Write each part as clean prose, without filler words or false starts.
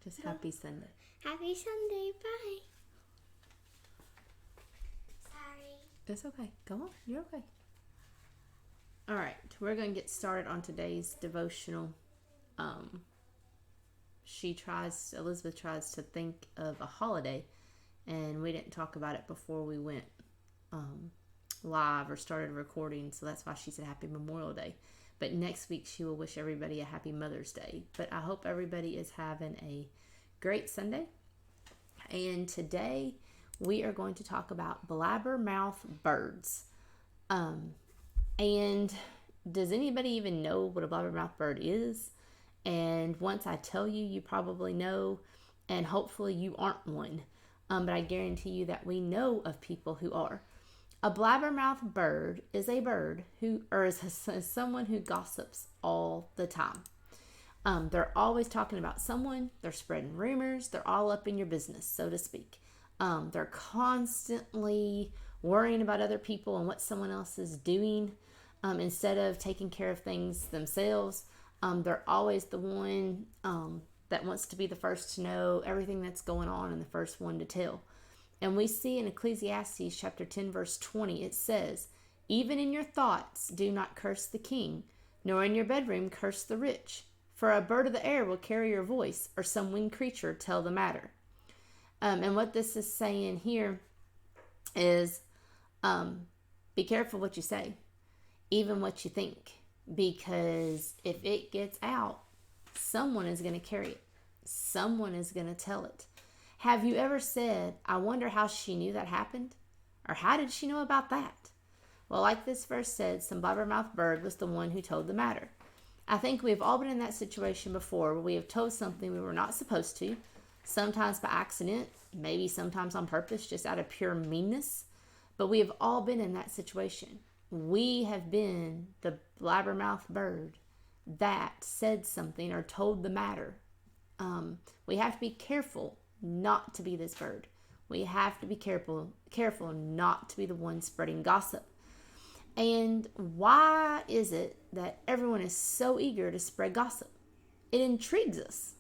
Just happy Sunday. Happy Sunday. Bye. Sorry. It's okay. Go on. You're okay. All right. We're going to get started on today's devotional. Elizabeth tries to think of a holiday, and we didn't talk about it before we went live or started recording, so that's why she said Happy Memorial Day. But next week she will wish everybody a Happy Mother's Day. But I hope everybody is having a great Sunday. And today we are going to talk about blabbermouth birds. And does anybody even know what a blabbermouth bird is? And once I tell you, you probably know, and hopefully you aren't one. But I guarantee you that we know of people who are. A blabbermouth bird is a bird is someone who gossips all the time. They're always talking about someone. They're spreading rumors. They're all up in your business, so to speak. They're constantly worrying about other people and what someone else is doing instead of taking care of things themselves. They're always the one that wants to be the first to know everything that's going on and the first one to tell. And we see in Ecclesiastes chapter 10, verse 20, it says, "Even in your thoughts do not curse the king, nor in your bedroom curse the rich. For a bird of the air will carry your voice, or some winged creature tell the matter." And what this is saying here is be careful what you say, even what you think. Because if it gets out, someone is going to carry it. Someone is going to tell it. Have you ever said, "I wonder how she knew that happened"? Or "How did she know about that?" Well, like this verse said, some blabbermouth bird was the one who told the matter. I think we've all been in that situation before where we have told something we were not supposed to, sometimes by accident, maybe sometimes on purpose, just out of pure meanness. But we have all been in that situation. We have been the blabbermouth bird that said something or told the matter. We have to be careful not to be this bird. We have to be careful not to be the one spreading gossip. And why is it that everyone is so eager to spread gossip? It intrigues us.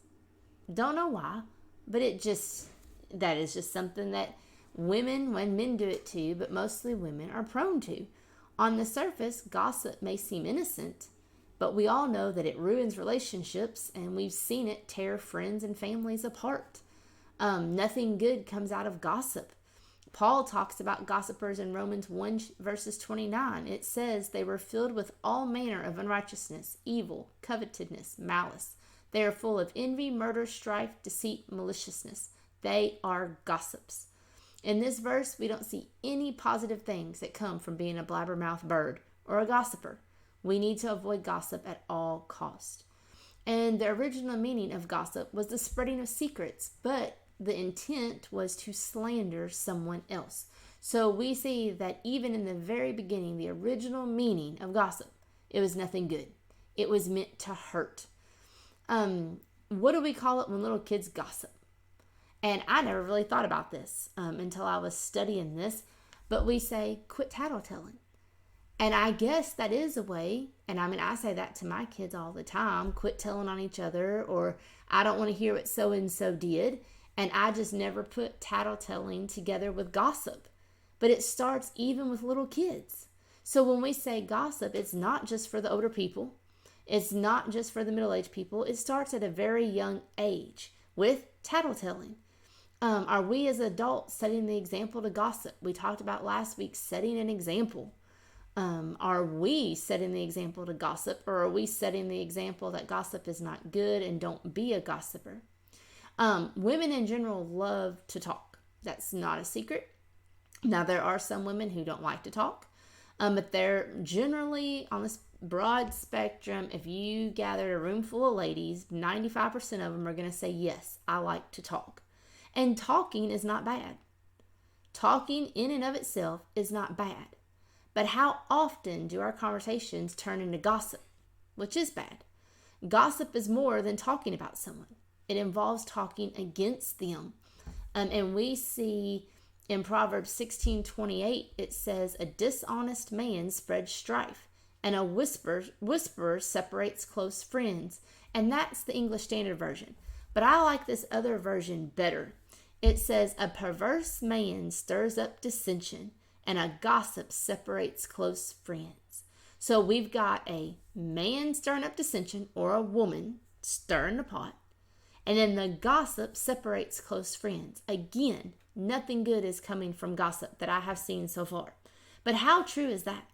Don't know why, but that is just something that women, when men do it too, but mostly women, are prone to. On the surface, gossip may seem innocent, but we all know that it ruins relationships, and we've seen it tear friends and families apart. Nothing good comes out of gossip. Paul talks about gossipers in Romans 1 verses 29. It says they were filled with all manner of unrighteousness, evil, covetousness, malice. They are full of envy, murder, strife, deceit, maliciousness. They are gossips. In this verse, we don't see any positive things that come from being a blabbermouth bird or a gossiper. We need to avoid gossip at all costs. And the original meaning of gossip was the spreading of secrets, but the intent was to slander someone else. So we see that even in the very beginning, the original meaning of gossip, it was nothing good. It was meant to hurt. What do we call it when little kids gossip? And I never really thought about this until I was studying this, but we say, "Quit tattletelling." And I guess that is a way, and I say that to my kids all the time, quit telling on each other, or "I don't want to hear what so-and-so did." And I just never put tattletelling together with gossip. But it starts even with little kids. So when we say gossip, it's not just for the older people. It's not just for the middle-aged people. It starts at a very young age with tattletelling. Are we as adults setting the example to gossip? We talked about last week setting an example. Are we setting the example to gossip, or are we setting the example that gossip is not good and don't be a gossiper? Women in general love to talk. That's not a secret. Now, there are some women who don't like to talk, but they're generally on this broad spectrum. If you gathered a room full of ladies, 95% of them are going to say, "Yes, I like to talk." And talking is not bad. Talking in and of itself is not bad. But how often do our conversations turn into gossip, which is bad? Gossip is more than talking about someone. It involves talking against them. And we see in Proverbs 16:28, it says, "A dishonest man spreads strife, and a whisperer separates close friends." And that's the English Standard Version. But I like this other version better. It says, a perverse man stirs up dissension, and a gossip separates close friends. So we've got a man stirring up dissension, or a woman stirring the pot. And then the gossip separates close friends. Again, nothing good is coming from gossip that I have seen so far. But how true is that?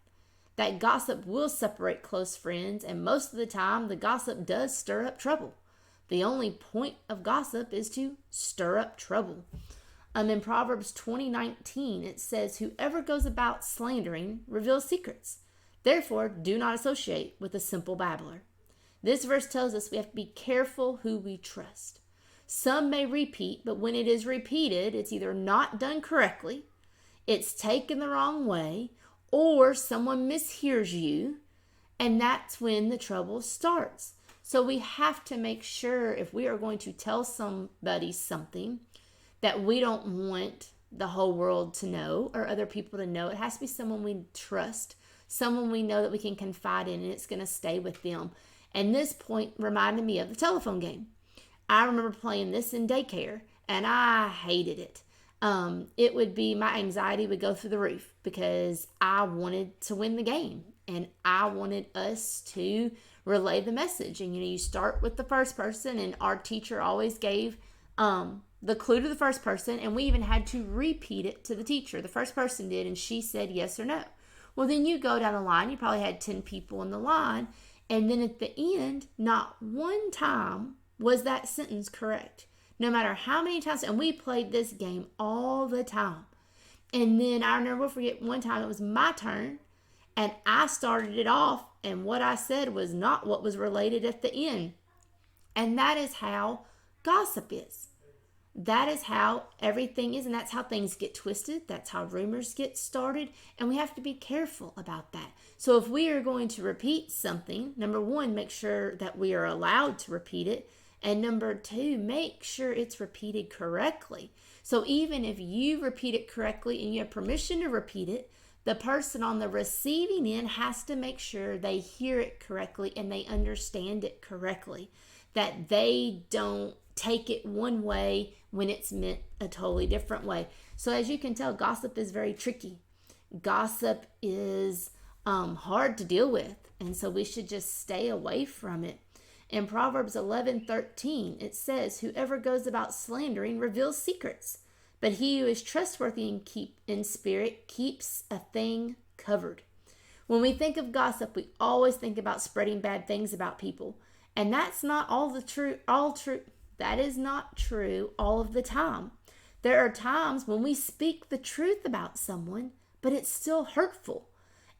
That gossip will separate close friends, and most of the time, the gossip does stir up trouble. The only point of gossip is to stir up trouble. In Proverbs 20:19, it says, whoever goes about slandering reveals secrets. Therefore, do not associate with a simple babbler. This verse tells us we have to be careful who we trust. Some may repeat, but when it is repeated, it's either not done correctly, it's taken the wrong way, or someone mishears you, and that's when the trouble starts. So we have to make sure if we are going to tell somebody something that we don't want the whole world to know or other people to know. It has to be someone we trust, someone we know that we can confide in, and it's going to stay with them. And this point reminded me of the telephone game. I remember playing this in daycare, and I hated it. It would be, my anxiety would go through the roof because I wanted to win the game, and I wanted us to relay the message. And you start with the first person, and our teacher always gave the clue to the first person, and we even had to repeat it to the teacher. The first person did, and she said yes or no. Well, then you go down the line, you probably had 10 people in the line, and then at the end, not one time was that sentence correct. No matter how many times, and we played this game all the time. And then I never will forget one time it was my turn, and I started it off, and what I said was not what was related at the end. And that is how gossip is. That is how everything is, and that's how things get twisted. That's how rumors get started, and we have to be careful about that. So if we are going to repeat something, number one, make sure that we are allowed to repeat it, and number two, make sure it's repeated correctly. So even if you repeat it correctly and you have permission to repeat it, the person on the receiving end has to make sure they hear it correctly and they understand it correctly, that they don't take it one way when it's meant a totally different way. So as you can tell, gossip is very tricky. Gossip is hard to deal with, and so we should just stay away from it. In Proverbs 11:13, it says, whoever goes about slandering reveals secrets, but he who is trustworthy and in spirit keeps a thing covered. When we think of gossip, we always think about spreading bad things about people, and that's not all true. That is not true all of the time. There are times when we speak the truth about someone, but it's still hurtful.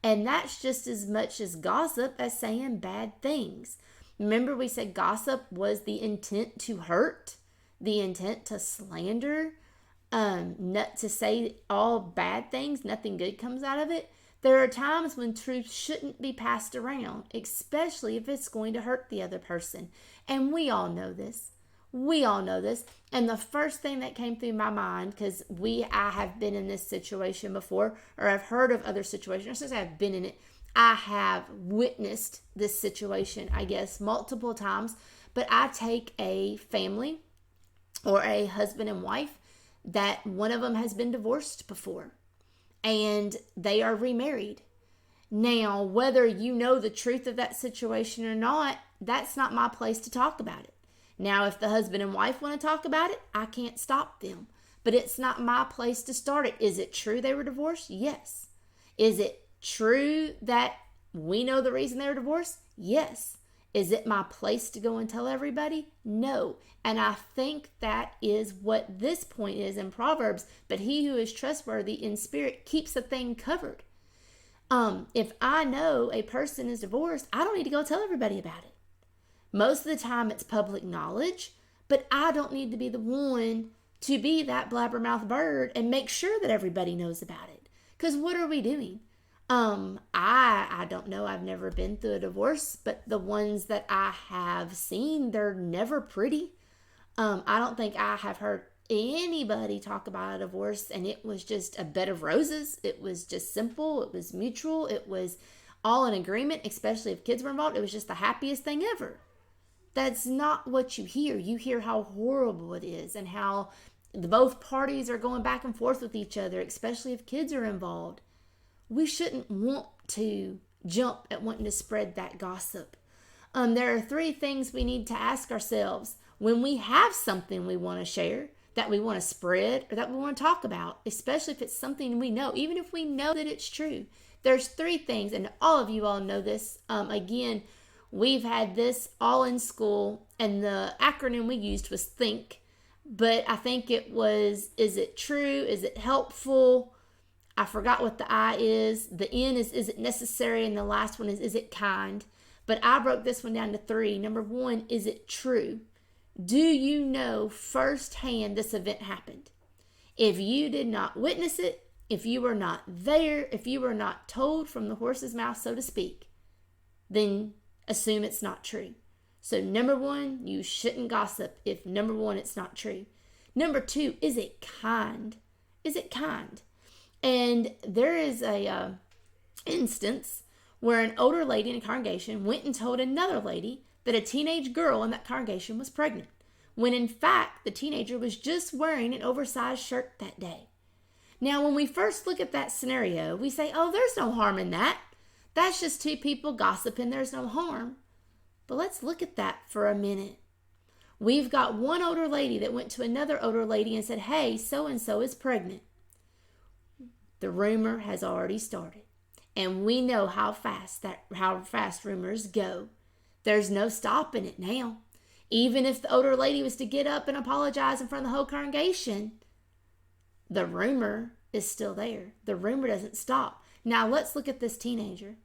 And that's just as much as gossip as saying bad things. Remember, we said gossip was the intent to hurt, the intent to slander, not to say all bad things, nothing good comes out of it. There are times when truth shouldn't be passed around, especially if it's going to hurt the other person. And we all know this. And the first thing that came through my mind, because I have been in this situation before, or I've heard of other situations, since I've been in it, I have witnessed this situation, I guess, multiple times. But I take a family or a husband and wife that one of them has been divorced before, and they are remarried. Now, whether you know the truth of that situation or not, that's not my place to talk about it. Now, if the husband and wife want to talk about it, I can't stop them. But it's not my place to start it. Is it true they were divorced? Yes. Is it true that we know the reason they were divorced? Yes. Is it my place to go and tell everybody? No. And I think that is what this point is in Proverbs. But he who is trustworthy in spirit keeps a thing covered. If I know a person is divorced, I don't need to go tell everybody about it. Most of the time it's public knowledge, but I don't need to be the one to be that blabbermouth bird and make sure that everybody knows about it. Because what are we doing? I don't know. I've never been through a divorce, but the ones that I have seen, they're never pretty. I don't think I have heard anybody talk about a divorce and it was just a bed of roses. It was just simple. It was mutual. It was all in agreement, especially if kids were involved. It was just the happiest thing ever. That's not what you hear. You hear how horrible it is and how both parties are going back and forth with each other, especially if kids are involved. We shouldn't want to jump at wanting to spread that gossip. There are three things we need to ask ourselves when we have something we want to share, that we want to spread, or that we want to talk about, especially if it's something we know, even if we know that it's true. There's three things, and all of you all know this. Again, we've had this all in school, and the acronym we used was THINK, but I think it was, is it true? Is it helpful? I forgot what the I is. The N is it necessary? And the last one is it kind? But I broke this one down to three. Number one, is it true? Do you know firsthand this event happened? If you did not witness it, if you were not there, if you were not told from the horse's mouth, so to speak, then assume it's not true. So number one, you shouldn't gossip if number one, it's not true. Number two, is it kind? Is it kind? And there is a instance where an older lady in a congregation went and told another lady that a teenage girl in that congregation was pregnant, when in fact the teenager was just wearing an oversized shirt that day. Now, when we first look at that scenario, we say, oh, there's no harm in that. That's just two people gossiping. There's no harm. But let's look at that for a minute. We've got one older lady that went to another older lady and said, hey, so-and-so is pregnant. The rumor has already started. And we know how fast rumors go. There's no stopping it now. Even if the older lady was to get up and apologize in front of the whole congregation, the rumor is still there. The rumor doesn't stop. Now let's look at this teenager.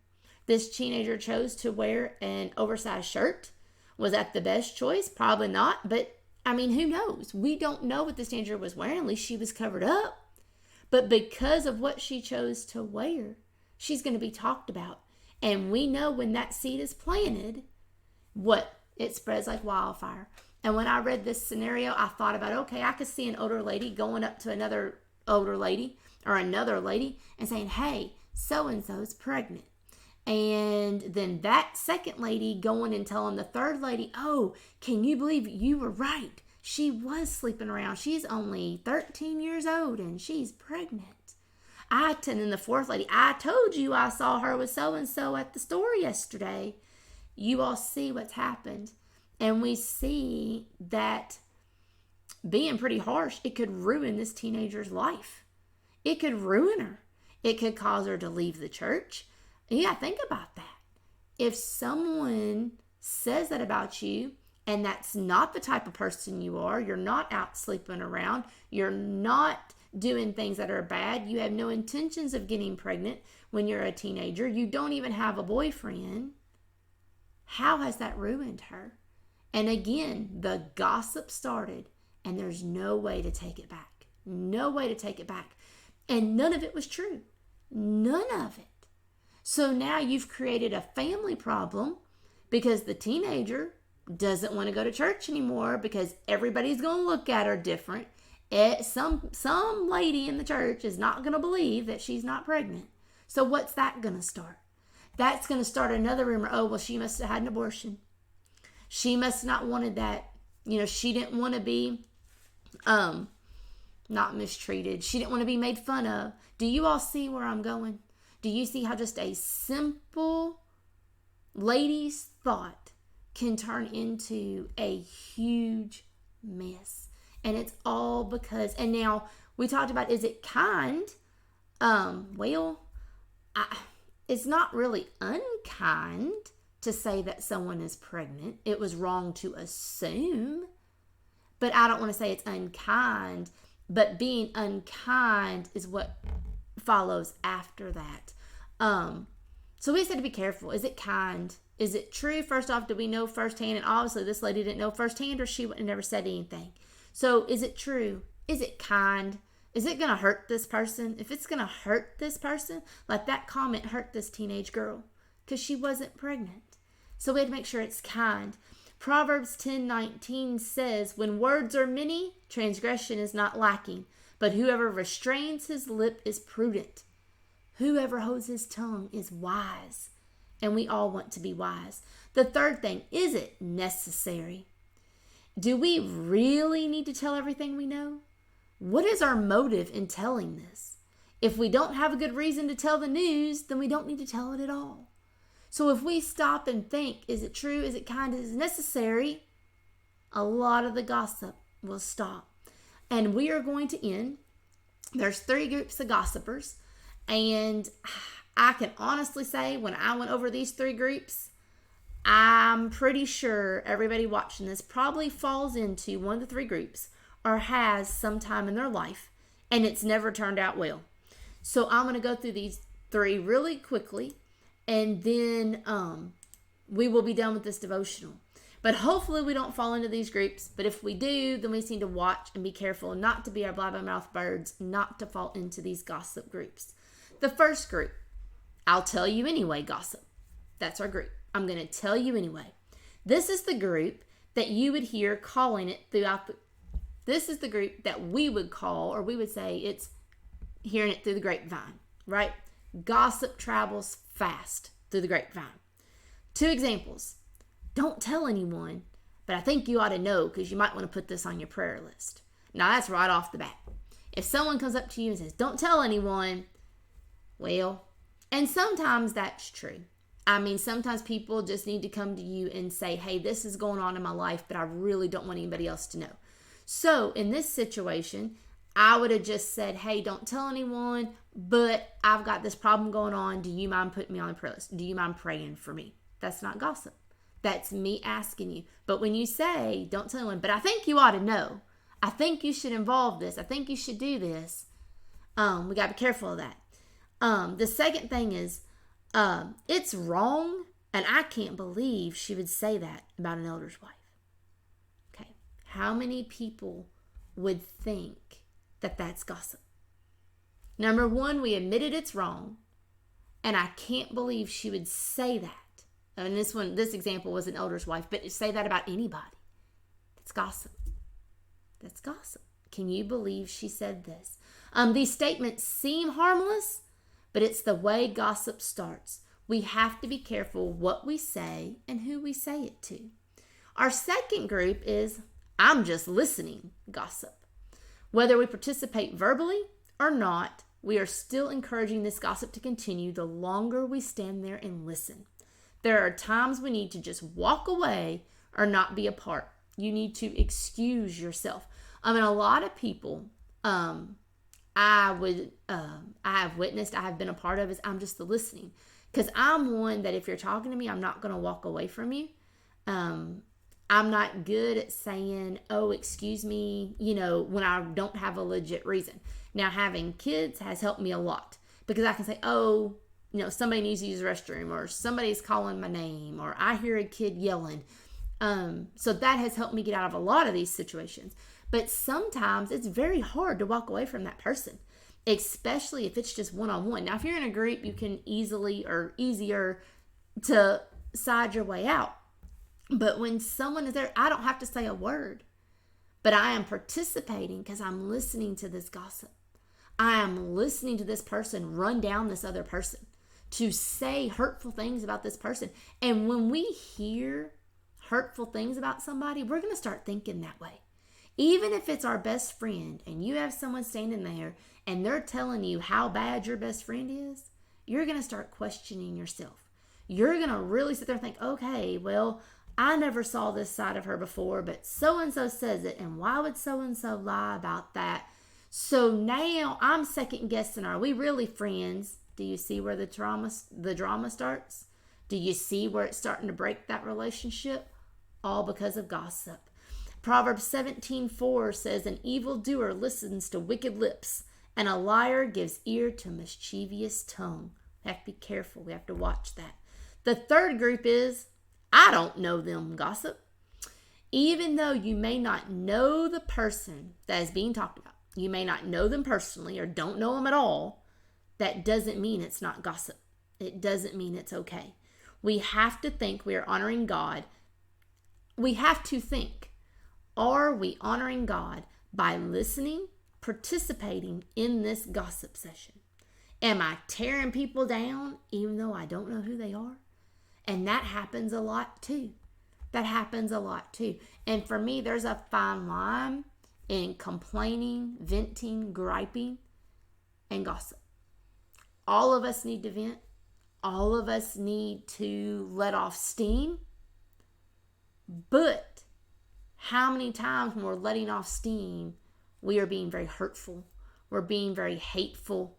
This teenager chose to wear an oversized shirt. Was that the best choice? Probably not. But I mean, who knows? We don't know what this teenager was wearing. At least she was covered up. But because of what she chose to wear, she's going to be talked about. And we know when that seed is planted, it spreads like wildfire. And when I read this scenario, I thought about, okay, I could see an older lady going up to another older lady or another lady and saying, hey, so-and-so's pregnant. And then that second lady going and telling the third lady, oh, can you believe you were right? She was sleeping around. She's only 13 years old and she's pregnant. And then the fourth lady, I told you I saw her with so-and-so at the store yesterday. You all see what's happened. And we see that being pretty harsh, it could ruin this teenager's life. It could ruin her. It could cause her to leave the church. Yeah, think about that. If someone says that about you, and that's not the type of person you are, you're not out sleeping around, you're not doing things that are bad, you have no intentions of getting pregnant when you're a teenager, you don't even have a boyfriend, how has that ruined her? And again, the gossip started, and there's no way to take it back. No way to take it back. And none of it was true. None of it. So now you've created a family problem because the teenager doesn't want to go to church anymore because everybody's going to look at her different. Some lady in the church is not going to believe that she's not pregnant. So what's that going to start? That's going to start another rumor. Oh, well, she must have had an abortion. She must not wanted that. She didn't want to be not mistreated. She didn't want to be made fun of. Do you all see where I'm going? Do you see how just a simple lady's thought can turn into a huge mess? And it's all because, and now we talked about, is it kind? It's not really unkind to say that someone is pregnant. It was wrong to assume, but I don't want to say it's unkind, but being unkind is what follows after that. So we said to be careful. Is it kind? Is it true? First off, do we know firsthand? And obviously this lady didn't know firsthand or she would have never said anything. So is it true? Is it kind? Is it going to hurt this person? If it's going to hurt this person, like that comment hurt this teenage girl because she wasn't pregnant. So we had to make sure it's kind. Proverbs 10:19 says, when words are many, transgression is not lacking, but whoever restrains his lip is prudent. Whoever holds his tongue is wise. and we all want to be wise. The third thing, is it necessary? Do we really need to tell everything we know? What is our motive in telling this? If we don't have a good reason to tell the news, then we don't need to tell it at all. So if we stop and think, is it true? Is it kind? Is it necessary? A lot of the gossip will stop. And we are going to end. There's 3 groups of gossipers. And I can honestly say when I went over these 3 groups, I'm pretty sure everybody watching this probably falls into one of the 3 groups or has sometime in their life, and it's never turned out well. So I'm going to go through these 3 really quickly, and then we will be done with this devotional. But hopefully we don't fall into these groups. But if we do, then we just need to watch and be careful not to be our blabbermouth birds, not to fall into these gossip groups. The first group, I'll tell you anyway, gossip. That's our group. I'm going to tell you anyway. This is the group that you would hear calling it this is the group that we would call, or we would say it's hearing it through the grapevine, right? Gossip travels fast through the grapevine. 2 examples. Don't tell anyone, but I think you ought to know because you might want to put this on your prayer list. Now that's right off the bat. If someone comes up to you and says, don't tell anyone, well, and sometimes that's true. I mean, sometimes people just need to come to you and say, hey, this is going on in my life, but I really don't want anybody else to know. So in this situation, I would have just said, hey, don't tell anyone, but I've got this problem going on. Do you mind putting me on the prayer list? Do you mind praying for me? That's not gossip. That's me asking you. But when you say, don't tell anyone, but I think you ought to know. I think you should involve this. I think you should do this. We got to be careful of that. The second thing is, it's wrong, and I can't believe she would say that about an elder's wife. Okay. How many people would think that that's gossip? Number 1, we admitted it's wrong, and I can't believe she would say that. And this example was an elder's wife, but say that about anybody. That's gossip. That's gossip. Can you believe she said this? These statements seem harmless, but it's the way gossip starts. We have to be careful what we say and who we say it to. Our second group is, I'm just listening, gossip. Whether we participate verbally or not, we are still encouraging this gossip to continue the longer we stand there and listen. There are times we need to just walk away or not be a part. You need to excuse yourself. I mean, a lot of people, I have witnessed, I have been a part of, is I'm just the listening. Because I'm one that if you're talking to me, I'm not going to walk away from you. I'm not good at saying, oh, excuse me, when I don't have a legit reason. Now, having kids has helped me a lot because I can say, oh, somebody needs to use the restroom, or somebody's calling my name, or I hear a kid yelling. So that has helped me get out of a lot of these situations. But sometimes it's very hard to walk away from that person, especially if it's just one-on-one. Now, if you're in a group, you can easier to side your way out. But when someone is there, I don't have to say a word, but I am participating because I'm listening to this gossip. I am listening to this person run down this other person, to say hurtful things about this person. And when we hear hurtful things about somebody, we're going to start thinking that way. Even if it's our best friend and you have someone standing there and they're telling you how bad your best friend is, you're going to start questioning yourself. You're going to really sit there and think, okay, well, I never saw this side of her before, but so-and-so says it, and why would so-and-so lie about that? So now I'm second guessing, are we really friends? Do you see where the drama starts? Do you see where it's starting to break that relationship? All because of gossip. Proverbs 17:4 says, an evildoer listens to wicked lips, and a liar gives ear to mischievous tongue. We have to be careful. We have to watch that. The third group is, I don't know them, gossip. Even though you may not know the person that is being talked about, you may not know them personally or don't know them at all, that doesn't mean it's not gossip. It doesn't mean it's okay. We have to think we are honoring God. We have to think, are we honoring God by listening, participating in this gossip session? Am I tearing people down even though I don't know who they are? And that happens a lot too. That happens a lot too. And for me, there's a fine line in complaining, venting, griping, and gossip. All of us need to vent. All of us need to let off steam. But how many times when we're letting off steam, we are being very hurtful. We're being very hateful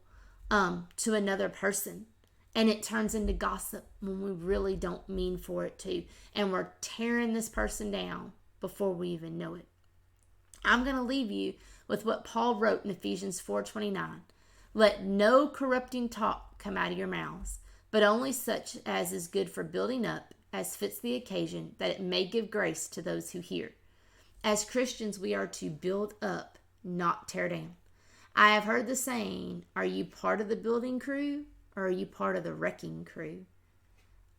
to another person. And it turns into gossip when we really don't mean for it to. And we're tearing this person down before we even know it. I'm going to leave you with what Paul wrote in Ephesians 4:29. Let no corrupting talk come out of your mouths, but only such as is good for building up, as fits the occasion, that it may give grace to those who hear. As Christians, we are to build up, not tear down. I have heard the saying, are you part of the building crew or are you part of the wrecking crew?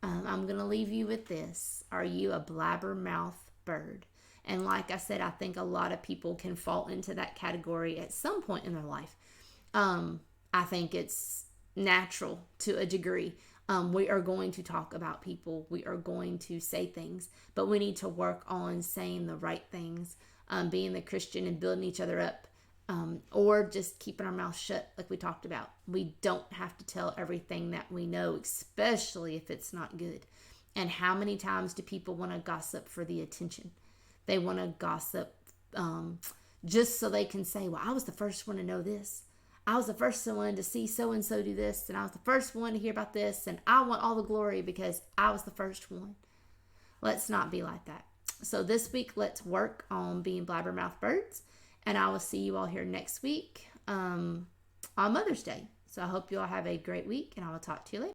I'm going to leave you with this. Are you a blabbermouth bird? And like I said, I think a lot of people can fall into that category at some point in their life. I think it's natural to a degree. We are going to talk about people. We are going to say things, but we need to work on saying the right things, being the Christian and building each other up, or just keeping our mouth shut like we talked about. We don't have to tell everything that we know, especially if it's not good. And how many times do people want to gossip for the attention? They want to gossip just so they can say, well, I was the first one to know this. I was the first one to see so-and-so do this, and I was the first one to hear about this, and I want all the glory because I was the first one. Let's not be like that. So this week, let's work on being blabbermouth birds, and I will see you all here next week on Mother's Day. So I hope you all have a great week, and I will talk to you later.